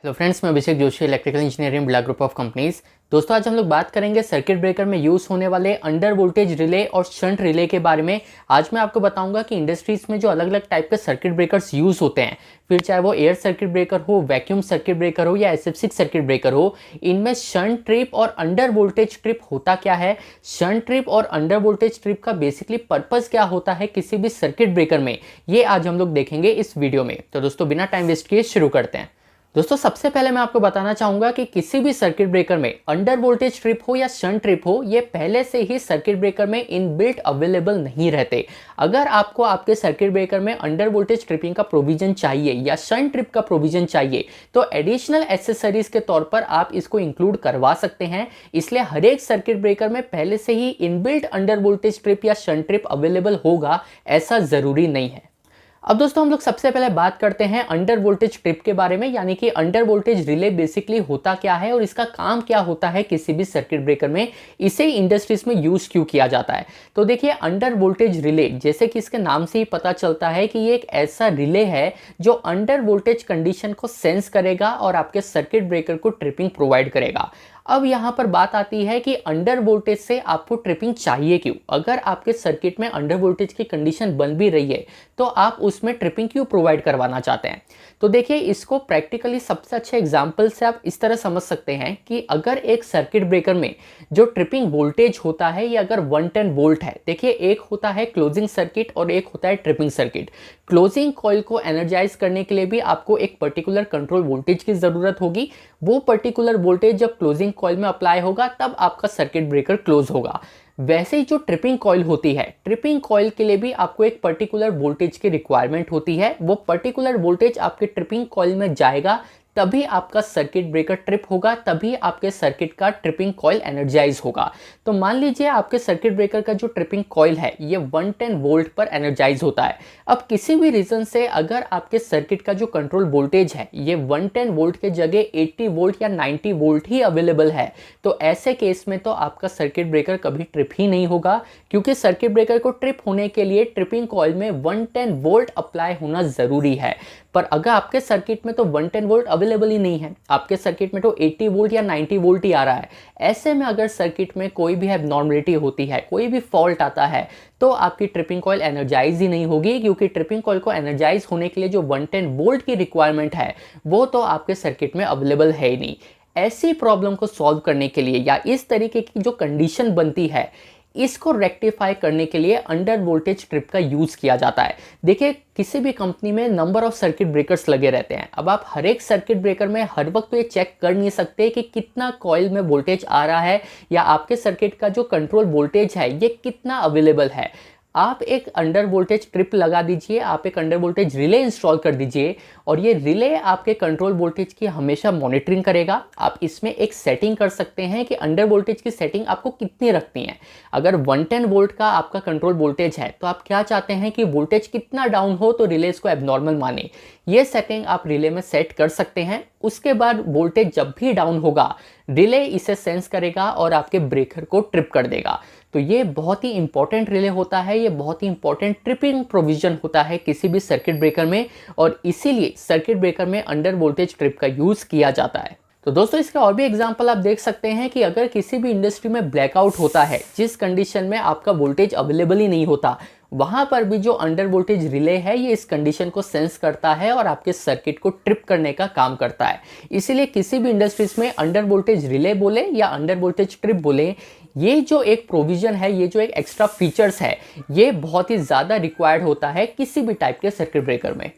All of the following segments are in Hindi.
हेलो फ्रेंड्स, मैं Abhishek Joshi, electrical engineering Birla group of companies. दोस्तों, आज हम लोग बात करेंगे सर्किट ब्रेकर में यूज़ होने वाले अंडर वोल्टेज रिले और शंट रिले के बारे में। आज मैं आपको बताऊंगा कि इंडस्ट्रीज में जो अलग अलग टाइप के सर्किट ब्रेकर्स यूज़ होते हैं, फिर चाहे वो एयर सर्किट ब्रेकर हो, वैक्यूम सर्किट ब्रेकर हो या SF6 सर्किट ब्रेकर हो, इनमें शंट ट्रिप और अंडर वोल्टेज ट्रिप होता क्या है, शंट ट्रिप और अंडर वोल्टेज ट्रिप का बेसिकली पर्पज़ क्या होता है किसी भी सर्किट ब्रेकर में, ये आज हम लोग देखेंगे इस वीडियो में। तो दोस्तों, बिना टाइम वेस्ट किए शुरू करते हैं। दोस्तों, सबसे पहले मैं आपको बताना चाहूंगा कि किसी भी सर्किट ब्रेकर में अंडर वोल्टेज ट्रिप हो या शंट ट्रिप हो, ये पहले से ही सर्किट ब्रेकर में इनबिल्ट अवेलेबल नहीं रहते। अगर आपको आपके सर्किट ब्रेकर में अंडर वोल्टेज ट्रिपिंग का प्रोविजन चाहिए या शंट ट्रिप का प्रोविजन चाहिए, तो एडिशनल एसेसरीज के तौर पर आप इसको इंक्लूड करवा सकते हैं। इसलिए हर एक सर्किट ब्रेकर में पहले से ही इनबिल्ट अंडर वोल्टेज ट्रिप या शंट ट्रिप अवेलेबल होगा, ऐसा जरूरी नहीं है। अब दोस्तों, हम लोग सबसे पहले बात करते हैं अंडर वोल्टेज ट्रिप के बारे में, यानी कि अंडर वोल्टेज रिले बेसिकली होता क्या है और इसका काम क्या होता है किसी भी सर्किट ब्रेकर में, इसे इंडस्ट्रीज में यूज क्यों किया जाता है। तो देखिए, अंडर वोल्टेज रिले, जैसे कि इसके नाम से ही पता चलता है कि ये एक ऐसा रिले है जो अंडर वोल्टेज कंडीशन को सेंस करेगा और आपके सर्किट ब्रेकर को ट्रिपिंग प्रोवाइड करेगा। अब यहाँ पर बात आती है कि अंडर वोल्टेज से आपको ट्रिपिंग चाहिए क्यों। अगर आपके सर्किट में अंडर वोल्टेज की कंडीशन बन भी रही है, तो आप उसमें ट्रिपिंग क्यों प्रोवाइड करवाना चाहते हैं। तो देखिए, इसको प्रैक्टिकली सबसे अच्छे एग्जांपल से आप इस तरह समझ सकते हैं कि अगर एक सर्किट ब्रेकर में जो ट्रिपिंग वोल्टेज होता है ये अगर 110 वोल्ट है, देखिए एक होता है क्लोजिंग सर्किट और एक होता है ट्रिपिंग सर्किट। क्लोजिंग कॉइल को एनर्जाइज करने के लिए भी आपको एक पर्टिकुलर कंट्रोल वोल्टेज की जरूरत होगी। वो पर्टिकुलर वोल्टेज जब क्लोजिंग कॉइल में अप्लाई होगा तब आपका सर्किट ब्रेकर क्लोज होगा। वैसे ही जो ट्रिपिंग कॉइल होती है, ट्रिपिंग कॉइल के लिए भी आपको एक पर्टिकुलर वोल्टेज की रिक्वायरमेंट होती है। वो पर्टिकुलर वोल्टेज आपके ट्रिपिंग कॉइल में जाएगा, तभी आपका सर्किट ब्रेकर ट्रिप होगा, तभी आपके सर्किट का ट्रिपिंग कॉइल एनर्जाइज होगा। तो मान लीजिए आपके सर्किट ब्रेकर का जो ट्रिपिंग कॉइल है ये 110 वोल्ट पर एनर्जाइज होता है। अब किसी भी रीजन से अगर आपके सर्किट का जो कंट्रोल वोल्टेज है ये 110 वोल्ट के जगह 80 वोल्ट या 90 वोल्ट ही अवेलेबल है, तो ऐसे केस में तो आपका सर्किट ब्रेकर कभी ट्रिप ही नहीं होगा, क्योंकि सर्किट ब्रेकर को ट्रिप होने के लिए ट्रिपिंग कॉइल में 110 वोल्ट अप्लाई होना जरूरी है। पर अगर आपके सर्किट में तो 110 वोल्ट अवेलेबल ही नहीं है, आपके सर्किट में तो 80 वोल्ट या 90 वोल्ट ही आ रहा है, ऐसे में अगर सर्किट में कोई भी एबनॉर्मलिटी होती है, कोई भी फॉल्ट आता है, तो आपकी ट्रिपिंग कॉइल एनर्जाइज ही नहीं होगी, क्योंकि ट्रिपिंग कॉइल को एनर्जाइज होने के लिए जो 110 वोल्ट की रिक्वायरमेंट है वो तो आपके सर्किट में अवेलेबल है ही नहीं। ऐसी प्रॉब्लम को सॉल्व करने के लिए या इस तरीके की जो कंडीशन बनती है, इसको रेक्टिफाई करने के लिए अंडर वोल्टेज ट्रिप का यूज किया जाता है। देखिए, किसी भी कंपनी में नंबर ऑफ सर्किट ब्रेकर्स लगे रहते हैं। अब आप हर एक सर्किट ब्रेकर में हर वक्त तो ये चेक कर नहीं सकते कि कितना कॉइल में वोल्टेज आ रहा है या आपके सर्किट का जो कंट्रोल वोल्टेज है ये कितना अवेलेबल है। आप एक अंडर वोल्टेज ट्रिप लगा दीजिए, आप एक अंडर वोल्टेज रिले इंस्टॉल कर दीजिए और ये रिले आपके कंट्रोल वोल्टेज की हमेशा मॉनिटरिंग करेगा। आप इसमें एक सेटिंग कर सकते हैं कि अंडर वोल्टेज की सेटिंग आपको कितनी रखनी है। अगर 110 वोल्ट का आपका कंट्रोल वोल्टेज है, तो आप क्या चाहते हैं कि वोल्टेज कितना डाउन हो तो रिले इसको एबनॉर्मल माने। ये सेटिंग आप रिले में सेट कर सकते हैं। उसके बाद वोल्टेज जब भी डाउन होगा, रिले इसे सेंस करेगा और आपके ब्रेकर को ट्रिप कर देगा। तो ये बहुत ही इंपॉर्टेंट रिले होता है, ये बहुत ही इंपॉर्टेंट ट्रिपिंग प्रोविजन होता है किसी भी सर्किट ब्रेकर में, और इसीलिए सर्किट ब्रेकर में अंडर वोल्टेज ट्रिप का यूज किया जाता है। तो दोस्तों, इसके और भी एग्जांपल आप देख सकते हैं कि अगर किसी भी इंडस्ट्री में ब्लैकआउट होता है, जिस कंडीशन में आपका वोल्टेज अवेलेबल ही नहीं होता, वहां पर भी जो अंडर वोल्टेज रिले है ये इस कंडीशन को सेंस करता है और आपके सर्किट को ट्रिप करने का काम करता है। इसीलिए किसी भी इंडस्ट्रीज में अंडर वोल्टेज रिले बोले या अंडर वोल्टेज ट्रिप बोले, ये जो एक प्रोविजन है, ये जो एक एक्स्ट्रा फीचर्स है, ये बहुत ही ज़्यादा रिक्वायर्ड होता है किसी भी टाइप के सर्किट ब्रेकर में।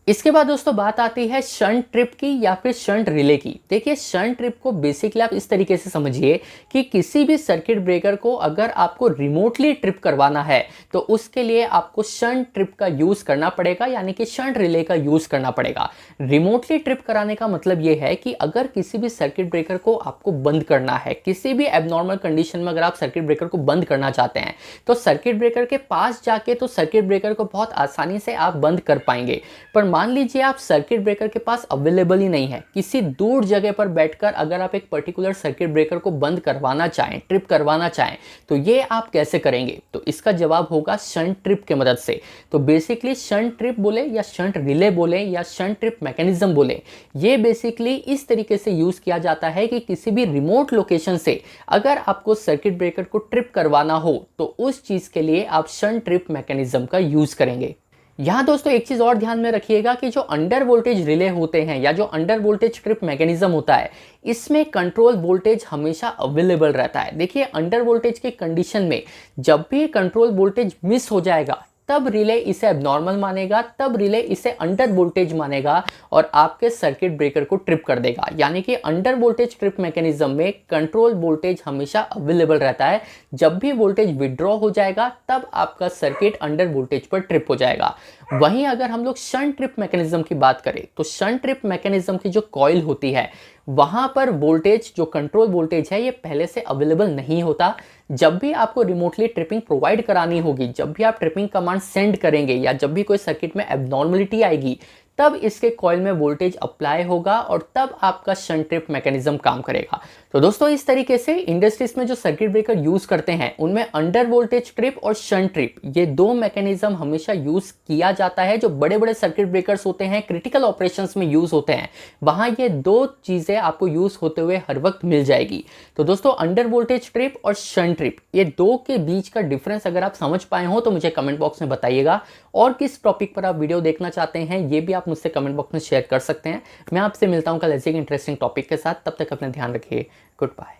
इसके बाद दोस्तों बात आती है शंट ट्रिप की या फिर शंट रिले की। देखिए, शंट ट्रिप को बेसिकली आप इस तरीके से समझिए कि किसी भी सर्किट ब्रेकर को अगर आपको रिमोटली ट्रिप करवाना है तो उसके लिए आपको शंट ट्रिप का यूज करना पड़ेगा, यानी कि शंट रिले का यूज करना पड़ेगा। रिमोटली ट्रिप कराने का मतलब ये है कि अगर किसी भी सर्किट ब्रेकर को आपको बंद करना है, किसी भी एबनॉर्मल कंडीशन में अगर आप सर्किट ब्रेकर को बंद करना चाहते हैं, तो सर्किट ब्रेकर के पास जाके तो सर्किट ब्रेकर को बहुत आसानी से आप बंद कर पाएंगे। पर मान लीजिए आप सर्किट ब्रेकर के पास अवेलेबल ही नहीं है, किसी दूर जगह पर बैठकर अगर आप एक पर्टिकुलर सर्किट ब्रेकर को बंद करवाना चाहें, ट्रिप करवाना चाहें, तो ये आप कैसे करेंगे? तो इसका जवाब होगा शंट ट्रिप के मदद से। तो बेसिकली शंट ट्रिप बोले या शंट रिले बोले या शंट ट्रिप मैकेनिज्म बोले, ये बेसिकली इस तरीके से यूज किया जाता है कि किसी भी रिमोट लोकेशन से अगर आपको सर्किट ब्रेकर को ट्रिप करवाना हो तो उस चीज के लिए आप शंट ट्रिप मैकेनिज्म का यूज करेंगे। यहाँ दोस्तों एक चीज और ध्यान में रखिएगा कि जो अंडर वोल्टेज रिले होते हैं या जो अंडर वोल्टेज ट्रिप मैकेनिज्म होता है, इसमें कंट्रोल वोल्टेज हमेशा अवेलेबल रहता है। देखिए अंडर वोल्टेज के कंडीशन में जब भी कंट्रोल वोल्टेज मिस हो जाएगा तब रिले इसे एबनॉर्मल मानेगा, तब रिले इसे अंडर वोल्टेज मानेगा और आपके सर्किट ब्रेकर को ट्रिप कर देगा। यानी कि अंडर वोल्टेज ट्रिप मैकेनिज्म में कंट्रोल वोल्टेज हमेशा अवेलेबल रहता है। जब भी वोल्टेज विड्रॉ हो जाएगा तब आपका सर्किट अंडर वोल्टेज पर ट्रिप हो जाएगा। वहीं अगर हम लोग शंट ट्रिप मैकेनिज्म की बात करें तो शंट ट्रिप मैकेनिज्म की जो कॉइल होती है वहां पर वोल्टेज, जो कंट्रोल वोल्टेज है, ये पहले से अवेलेबल नहीं होता। जब भी आपको रिमोटली ट्रिपिंग प्रोवाइड करानी होगी, जब भी आप ट्रिपिंग कमांड सेंड करेंगे या जब भी कोई सर्किट में एबनॉर्मलिटी आएगी, तब इसके कॉइल में वोल्टेज अप्लाई होगा और तब आपका शंट ट्रिप मैकेनिज्म काम करेगा। तो दोस्तों इस तरीके से इंडस्ट्रीज में जो सर्किट ब्रेकर यूज करते हैं उनमें अंडर वोल्टेज ट्रिप और शंट ट्रिप, ये दो मैकेनिज्म हमेशा यूज किया जाता है। जो बड़े बड़े सर्किट ब्रेकर्स होते हैं, क्रिटिकल ऑपरेशंस में यूज होते हैं, वहां ये दो चीजें आपको यूज होते हुए हर वक्त मिल जाएगी। तो दोस्तों अंडर वोल्टेज ट्रिप और शंट ट्रिप, ये दो के बीच का डिफरेंस अगर आप समझ पाए हो तो मुझे कमेंट बॉक्स में बताइएगा। और किस टॉपिक पर आप वीडियो देखना चाहते हैं ये भी आप मुझसे कमेंट बॉक्स में शेयर कर सकते हैं। मैं आपसे मिलता हूं कल ऐसे एक इंटरेस्टिंग टॉपिक के साथ। तब तक अपना ध्यान रखिए। Good bye.